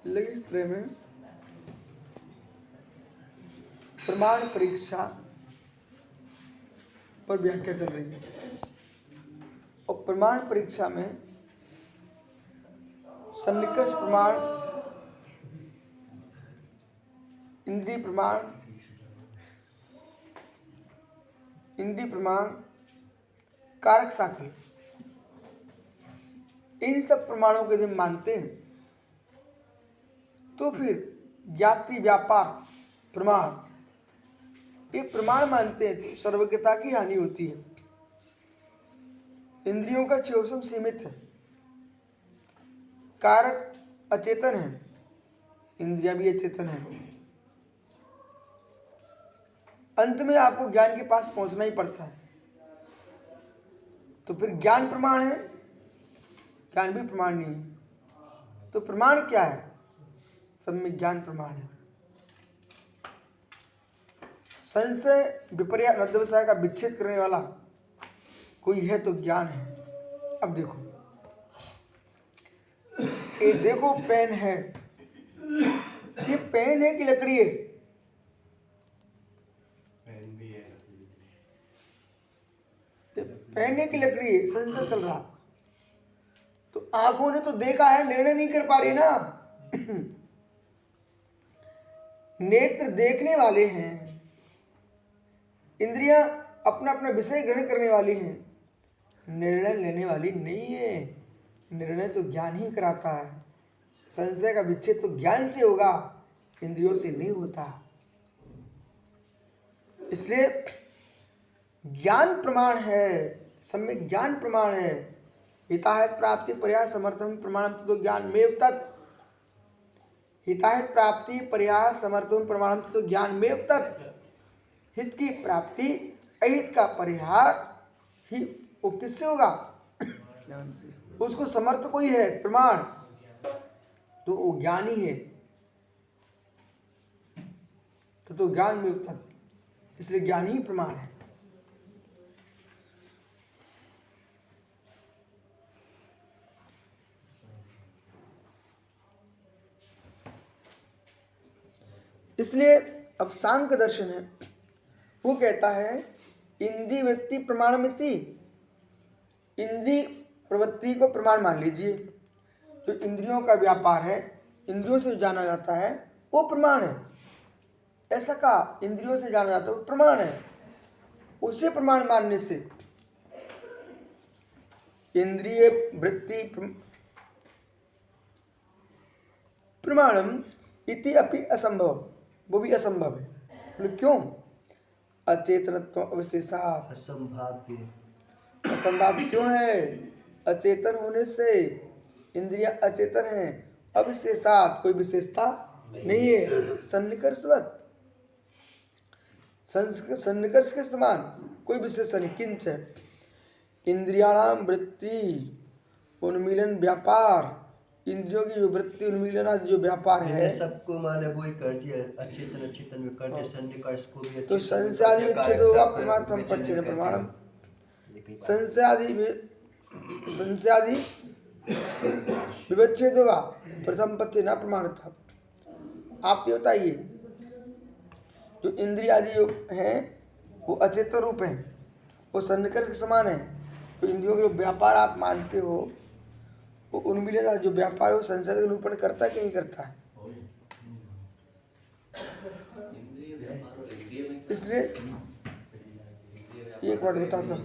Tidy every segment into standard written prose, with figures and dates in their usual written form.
लेकिन इस तरह में प्रमाण परीक्षा पर व्याख्या चल रही है और प्रमाण परीक्षा में सन्निकर्ष प्रमाण, इंद्रिय प्रमाण, कारक साखल, इन सब प्रमाणों को जब मानते हैं तो फिर ज्ञाति व्यापार प्रमाण, ये प्रमाण मानते हैं तो सर्वज्ञता की हानि होती है। इंद्रियों का चौसम सीमित है, कारक अचेतन है, इंद्रियां भी अचेतन है। अंत में आपको ज्ञान के पास पहुंचना ही पड़ता है। तो फिर ज्ञान प्रमाण है, ज्ञान भी प्रमाण नहीं है। तो प्रमाण क्या है? सब में ज्ञान प्रमाण है। संशय विपर्य अनध्यवसाय का विच्छेद करने वाला कोई है तो ज्ञान है। अब देखो, ये देखो पेन है, ये पेन है कि लकड़ी है? पेन है कि लकड़ी है? संशय चल रहा। तो आंखों ने तो देखा है, निर्णय नहीं कर पा रही ना। नेत्र देखने वाले हैं, इंद्रियां अपना अपना विषय ग्रहण करने वाली हैं, निर्णय लेने वाली नहीं है। निर्णय तो ज्ञान ही कराता है। संशय का विच्छेद तो ज्ञान से होगा, इंद्रियों से नहीं होता। इसलिए ज्ञान प्रमाण है, सम्यक ज्ञान प्रमाण है। हिताहित प्राप्ति पर्याय समर्थन प्रमाणम तो ज्ञान में तत्, हिताहित प्राप्ति पर्याय समर्थन प्रमाणम तो ज्ञान में तत्। हित की प्राप्ति अहित का परिहार ही वो किससे होगा? ज्ञान से। उसको समर्थ कोई है प्रमाण, तो वो ज्ञान ही है। तो ज्ञान में तत्, इसलिए ज्ञान ही प्रमाण है। इसलिए अब सांख्य दर्शन है, वो कहता है इंद्रिय वृत्ति प्रमाणमिति, इंद्रिय प्रवृत्ति को प्रमाण मान लीजिए। जो इंद्रियों का व्यापार है, इंद्रियों से जाना जाता है, वो प्रमाण है। ऐसा कहा, इंद्रियों से जाना जाता है वो प्रमाण है। उसे प्रमाण मानने से इंद्रिय वृत्ति प्रमाणम इति अपि असंभव, वो भी असंभव है। बोले क्यों? अचेतनत्व अवशेषात्, असंभव क्यों है? अचेतन होने से इंद्रियां अचेतन हैं, अविशेषात् कोई विशेषता नहीं है। सन्निकर्षवत, सन्निकर्ष के समान कोई विशेषता नहीं। किंच इंद्रियाणाम वृत्ति उन्मीलन व्यापार, इंद्रियों की जो वृत्ति उन्मीलन जो व्यापार है, सबको माने वही कर दिया। अचेतन अचेतन में कर दिया, सन्निकर्ष को भी। तो संशयादि विच्छेद होगा प्रमाणम पक्षे प्रमाणम, संशयादि विच्छेद होगा, प्रथम पक्षे न प्रमाण था। आप ये बताइए, जो इंद्रियादि जो हैं वो अचेतन रूप हैं, वो सन्निकर्ष के समान है। तो इंद्रियों के व्यापार आप मानते हो, वो उन्मीलन जो व्यापार है वो संशय का निरूपण करता है कि नहीं करता है? इसलिए एक बात बताता हूँ,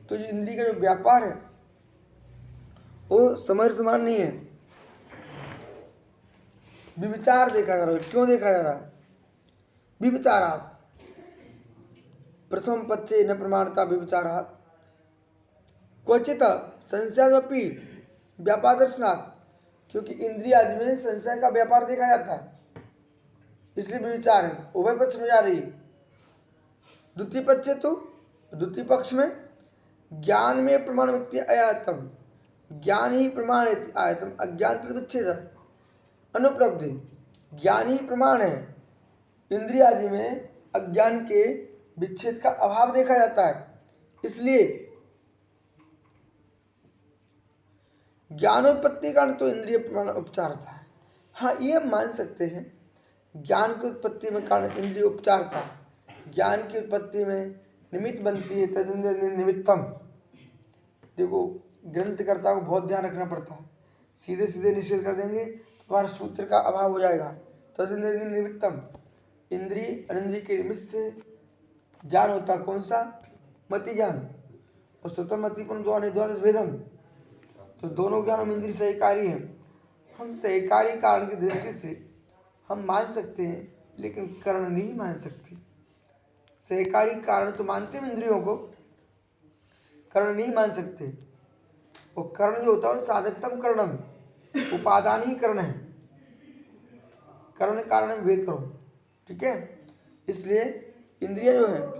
तो जो इंद्रिय का जो व्यापार है वो समर्थमान नहीं है। विविचार देखा जा रहा है। क्यों देखा जा रहा है? विविचारात् प्रथम पक्षे न प्रमाणता विविचारात् क्वचित संशयादपि व्यापार दर्शनात्, क्योंकि इंद्रिय आदि में संशय का व्यापार देखा जाता है, इसलिए विचार है। उभय पक्ष में जा रही है। द्वितीय पक्ष है, तो द्वितीय पक्ष में ज्ञान में प्रमाण आयतम, ज्ञान ही प्रमाण है। आयतम अज्ञान तद विच्छेद अनुपलब्धि, ज्ञान ही प्रमाण है। इंद्रिय आदि में अज्ञान के विच्छेद का अभाव देखा जाता है, इसलिए ज्ञानोत्पत्ति कारण तो इंद्रिय प्रमाण उपचार था। हाँ, ये हम मान सकते हैं। ज्ञान की उत्पत्ति में कारण इंद्रिय उपचार था। ज्ञान की उत्पत्ति में निमित्त बनती है, तदिंद्रिय निमित्तम। देखो, ग्रंथकर्ता को बहुत ध्यान रखना पड़ता है। सीधे सीधे निषेध कर देंगे तो हमारा सूत्र का अभाव हो जाएगा। तदिंद्रिय निमित्तम, इंद्रिय अनिंद्रिय के निमित्त से ज्ञान होता है। कौन सा? मति ज्ञान। और स्वतः मति पर द्वादश भेदम, तो दोनों ज्ञान हम इंद्रिय सहकारी हैं। हम सहकारी कारण की दृष्टि से हम मान सकते हैं, लेकिन करण नहीं मान सकते। सहकारी कारण तो मानते हैं इंद्रियों को, करण नहीं मान सकते। और करण जो होता है साधकतम करणम, उपादान ही करण है। करण कारण में भेद करो, ठीक है। इसलिए इंद्रिय जो है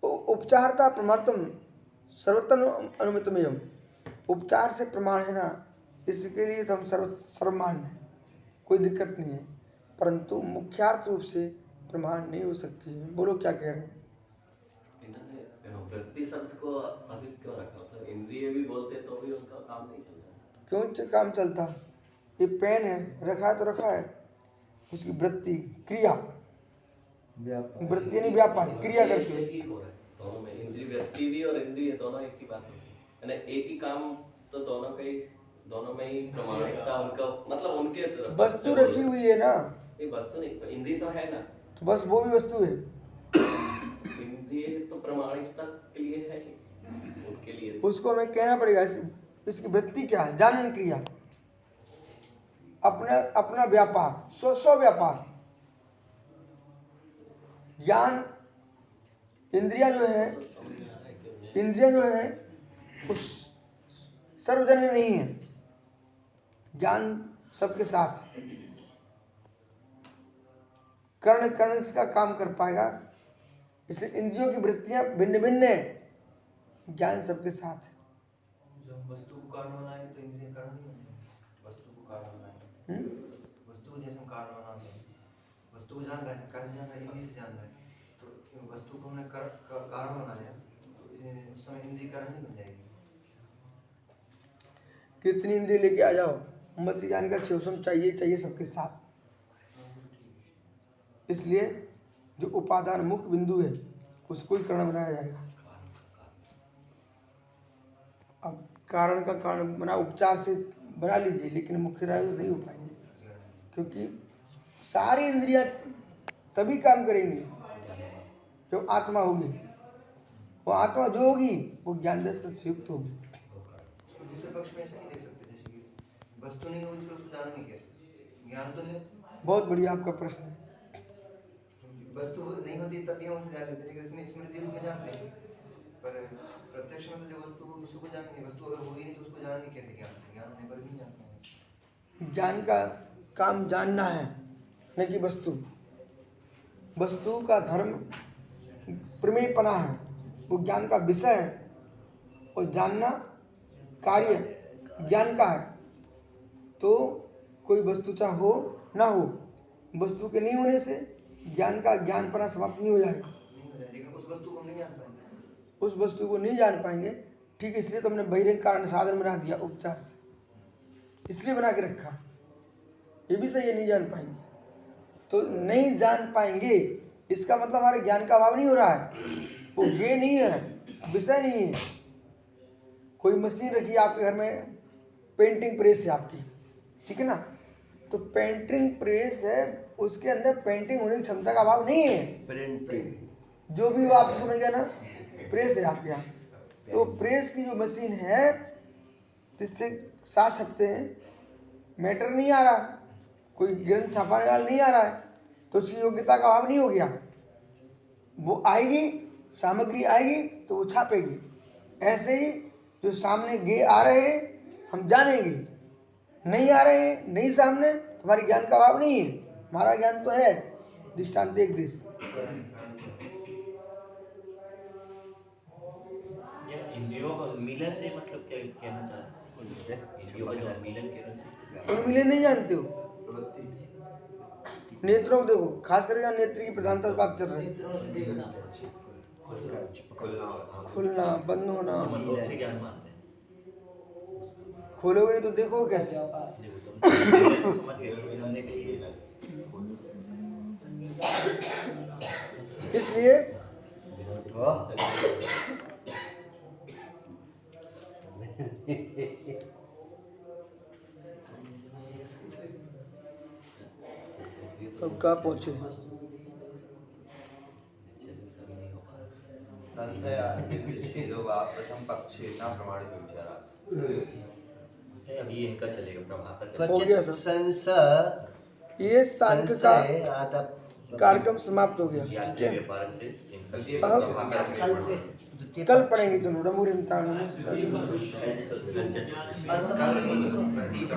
उपचारता प्रमाणतम सर्वतन अनुमितमयम, उपचार से प्रमाण है ना, इसके लिए तो हम सर्वमान्य है, कोई दिक्कत नहीं है। परंतु मुख्यार्थ रूप से प्रमाण नहीं हो सकती है। बोलो क्या कह रहे हैं? वृत्ति शब्द को अधिक क्यों रखा? मतलब इंद्रिय भी बोलते तो भी उनका काम नहीं चल रहा। क्यों काम चलता? ये पेन है, रखा है तो रखा है, उसकी वृत्ति क्रिया, वृत्ति नहीं व्यापार, क्रिया करती है। दोनों में इंद्रिय, वृत्ति भी और इंद्रिय दोनों एक ही बात होती है। एक ही काम तो दोनों में ही प्रमाणिकता उनका, मतलब उनके तरफ वस्तु रखी हुई है ना। ये वस्तु नहीं तो इंद्रिय तो है ना, तो बस वो भी वस्तु है। इंद्रिय तो प्रमाणिकता के लिए है ही, उनके लिए उसको हमें कहना पड़ेगा इसकी वृत्ति क्या है? जानन क्रिया, अपना अपना व्यापार, स्व व्यापार। ज्ञान इंद्रिया जो है उस सर्वजन्य नहीं है। ज्ञान सबके साथ, कर्ण का काम कर पाएगा। इसलिए इंद्रियों की वृत्तियां भिन्न भिन्न है, ज्ञान सबके साथ है। जब वस्तु को कारण बनाए तो इंद्रिय कारण नहीं बनते। वस्तु को कारण बनाए, वस्तु को जैसे हम कारण बनाते हैं, वस्तु को जान रहे हैं, कैसे जान रहे हैं? इंद्रिय से जान रहे हैं। तो वस्तु को हमने कारण बनाया तो उस समय इंद्रिय कारण नहीं बन जाएगी। कितनी इंद्रिय लेके आ जाओ, मत ज्ञान का क्षेत्रम चाहिए सबके साथ। इसलिए जो उपादान मुख्य बिंदु है उसको ही कारण बनाया जाएगा। अब कारण का कारण बना उपचार से बना लीजिए, लेकिन मुख्य राय नहीं हो पाएंगे, क्योंकि सारी इंद्रियां तभी काम करेंगी जब आत्मा होगी। वो आत्मा जो होगी वो ज्ञान दर्शन से युक्त होगी। दूसरे पक्ष में ऐसा नहीं देख सकते, जैसे कि वस्तु नहीं होगी तो उसको जानेंगे कैसे? ज्ञान तो है। बहुत बढ़िया आपका प्रश्न है। वस्तु नहीं होती तभी हम उसे जान लेते हैं, लेकिन स्मृति रूप में जानते हैं। पर प्रत्यक्ष में तो जो वस्तु होगी उसको जानेंगे। वस्तु अगर होगी नहीं तो उसको जानेंगे कैसे? ज्ञान से, ज्ञान होने पर भी नहीं जानते हैं। ज्ञान का काम जानना है, न कि वस्तु का धर्म प्रमेयपना है, वो ज्ञान का विषय है। और जानना कार्य ज्ञान का है। तो कोई वस्तु चाहे हो ना हो, वस्तु के नहीं होने से ज्ञान का ज्ञानपना समाप्त नहीं हो जाएगा। लेकिन उस वस्तु को हम नहीं जान पाएंगे। उस वस्तु को नहीं जान पाएंगे, ठीक। इसलिए तो हमने बहिरंग कारण साधन बना दिया उपचार से, इसलिए बना के रखा। ये भी सही है, नहीं जान पाएंगे तो नहीं जान पाएंगे, इसका मतलब हमारे ज्ञान का अभाव नहीं हो रहा है। वो ये नहीं है, विषय नहीं है। कोई मशीन रखी है आपके घर में, पेंटिंग प्रेस है आपकी, ठीक है ना, तो पेंटिंग प्रेस है, उसके अंदर पेंटिंग होने की क्षमता का अभाव नहीं है। प्रिंटिंग जो भी हो आप समझ गए ना, प्रेस है आपके यहाँ। तो प्रेस की जो मशीन है जिससे साथ छपते हैं, मैटर नहीं आ रहा, कोई ग्रंथ छपाने वाला नहीं आ रहा है, तो उसकी योग्यता का अभाव नहीं हो गया। वो आएगी, सामग्री आएगी तो वो छापेगी। ऐसे ही जो सामने गे आ रहे हैं हम जानेंगे, नहीं आ रहे हैं, नहीं सामने, तो हमारे ज्ञान का अभाव नहीं है। हमारा ज्ञान तो है। दृष्टांत एक दिस इंद्रियों का मिलन से मतलब क्या कहना चाहते हैं? इंद्रियों का जो मिलन कहना से मिलन नहीं जानते हो। नेत्रों को देखो, खास करके नेत्र की प्रधानता बात चल रही है। खुलना बंद होना, मतलब उससे ज्ञान मानते हैं। खोलोगे नहीं तो देखोगे कैसे? देखो तुम समझ गए, इन्होंने कही है। इसलिए अब कहाँ पहुंचे? प्रथम पक्षेना प्रमाणित विचारा अभी इनका चलेगा प्रभाकर का। हो गया सर। संशय ये सांख्य का कार्यक्रम समाप्त हो गया। ठीक यात्री है, व्यापार से इनका अब प्रभाकर का। कल पढ़ेंगे जरूर। रमूर रंजन प्रतीक